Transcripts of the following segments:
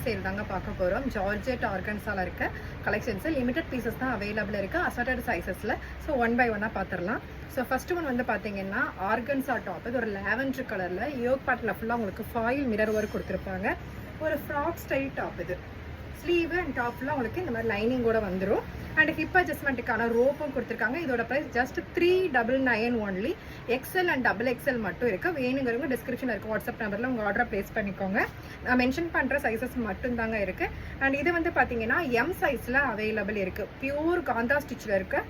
Sale தாங்க பார்க்க போகிறோம். ஜார்ஜெட் ஆர்கன்ஸால இருக்க கலெக்ஷன்ஸ் லிமிடெட் பீசஸ் தான் அவைலபிள் இருக்குது அசார்டட் சைஸஸில். ஸோ ஒன் பை ஒன்னாக பார்த்துடலாம். ஸோ ஃபர்ஸ்ட் ஒன் வந்து பார்த்தீங்கன்னா ஆர்கன்ஸா டாப். இது ஒரு லாவெண்டர் கலரில் யோக் பேட்டர்ல ஃபுல்லாக உங்களுக்கு ஃபாயில் மிரர் ஒர்க் கொடுத்துருப்பாங்க. ஒரு ஃப்ராக் ஸ்டைல் டாப். இது ஸ்லீவ் அண்ட் டாப்லாம் உங்களுக்கு இந்த மாதிரி லைனிங்கோட வந்துடும். அண்ட் ஹிப் அட்ஜஸ்ட்மெண்ட்டுக்கான ரோப்பும் கொடுத்துருக்காங்க. இதோட price just 399 only. XL and double XL மட்டும் இருக்குது. வேணுங்கிறவங்க டிஸ்கிரிப்ஷனில் இருக்குது வாட்ஸ்அப் நம்பரில் உங்கள் ஆர்டரை ப்ளேஸ் பண்ணிக்கோங்க. நான் மென்ஷன் பண்ணுற சைஸஸ் மட்டும்தாங்க இருக்குது. அண்ட் இது வந்து பார்த்தீங்கன்னா எம் சைஸில் அவைலபிள் இருக்குது. பியூர் காந்தா ஸ்டிச்சில் இருக்க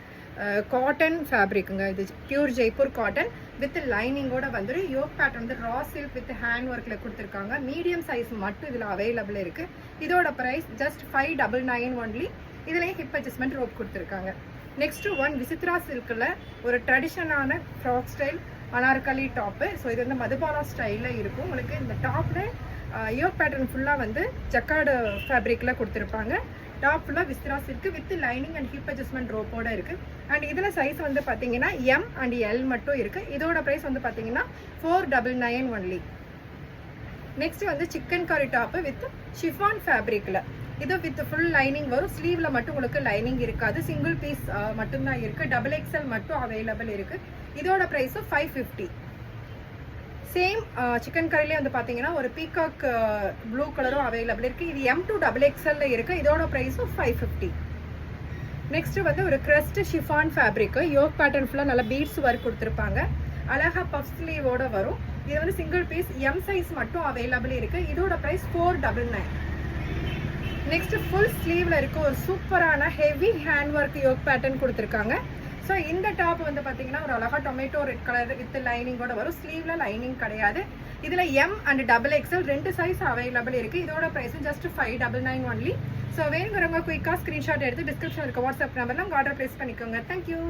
காட்டன் ஃபேப்ரிக்குங்க. இது பியூர் ஜெய்ப்பூர் காட்டன் வித் லைனிங்கோட வந்துடும். யோக் பேட்டர்ன் வந்து ரா சில்க் வித் ஹேண்ட் ஒர்க்கில் கொடுத்துருக்காங்க. மீடியம் சைஸ் மட்டும் இதில் அவைலபிள் இருக்குது. இதோட ப்ரைஸ் ஜஸ்ட் 599 ஒன்லி. இதுலேயும் ஹிப் அட்ஜஸ்ட்மெண்ட் ரோப் கொடுத்துருக்காங்க. நெக்ஸ்ட் ஒன் விசித்ரா சில்கில் ஒரு ட்ரெடிஷனான frock style Anarkali top. So இது வந்து மதுபாலா ஸ்டைலில் இருக்கும். உங்களுக்கு இந்த டாப்பில் யோக் பேட்டர்ன் ஃபுல்லாக வந்து ஜக்கார்டு ஃபேப்ரிக்கில் கொடுத்துருப்பாங்க. டாப் ஃபுல்லாக Vichitra silk with lining and hip adjustment ரோப்போட இருக்குது. அண்ட் இதில் சைஸ் வந்து பார்த்தீங்கன்னா எம் அண்ட் எல் மட்டும் இருக்குது. இதோட ப்ரைஸ் வந்து பார்த்தீங்கன்னா 499 ஒன்லி. நெக்ஸ்ட் வந்து chikankari top with chiffon ஃபேப்ரிக்கில். இது வித் ஃபுல் லைனிங் வரும். ஸ்லீவில் மட்டும் உங்களுக்கு லைனிங் இருக்காது. சிங்கிள் பீஸ் மட்டும்தான் இருக்குது. டபுள் எக்ஸ்எல் மட்டும் அவைலபிள் இருக்குது. இதோட ப்ரைஸும் 550. சேம் சிக்கன் கரிலே வந்து பார்த்தீங்கன்னா ஒரு பீகாக் ப்ளூ கலரும் அவைலபிள் இருக்குது. இது M to டபுள் எக்ஸ்எல்ல இருக்குது. இதோட ப்ரைஸும் 550. நெக்ஸ்ட் வந்து ஒரு crushed chiffon fabric. Yoke pattern ஃபுல்லாக நல்லா பீட்ஸ் ஒர்க் கொடுத்துருப்பாங்க. அழகா பஃப் ஸ்லீவோட வரும். இது வந்து சிங்கிள் பீஸ் எம் சைஸ் மட்டும் அவைலபிள் இருக்குது. இதோட ப்ரைஸ் 499. நெக்ஸ்ட் ஃபுல் ஸ்லீவ்ல இருக்க ஒரு சூப்பரான heavy hand work yoke pattern கொடுத்துருக்காங்க. ஸோ இந்த டாப் வந்து பார்த்தீங்கன்னா ஒரு அழகா டொமேட்டோ ரெட் கலர் வித் லைனிங்கோட வரும். ஸ்லீவ்ல லைனிங் கிடையாது. இதில் எம் அண்ட் டபுள் எக்ஸ்எல் ரெண்டு சைஸ் அவைலபிள் இருக்குது. இதோட ப்ரைஸும் ஜஸ்ட் 599 ஒன்லி. ஸோ வேணுங்கிறவங்க குயிக்காக ஸ்க்ரீன்ஷாட் எடுத்து டிஸ்கிரிப்ஷன் இருக்க வாட்ஸ்அப் நம்பரில் உங்கள் ஆர்டர் ப்ளேஸ் பண்ணிக்கோங்க. தேங்க்யூ.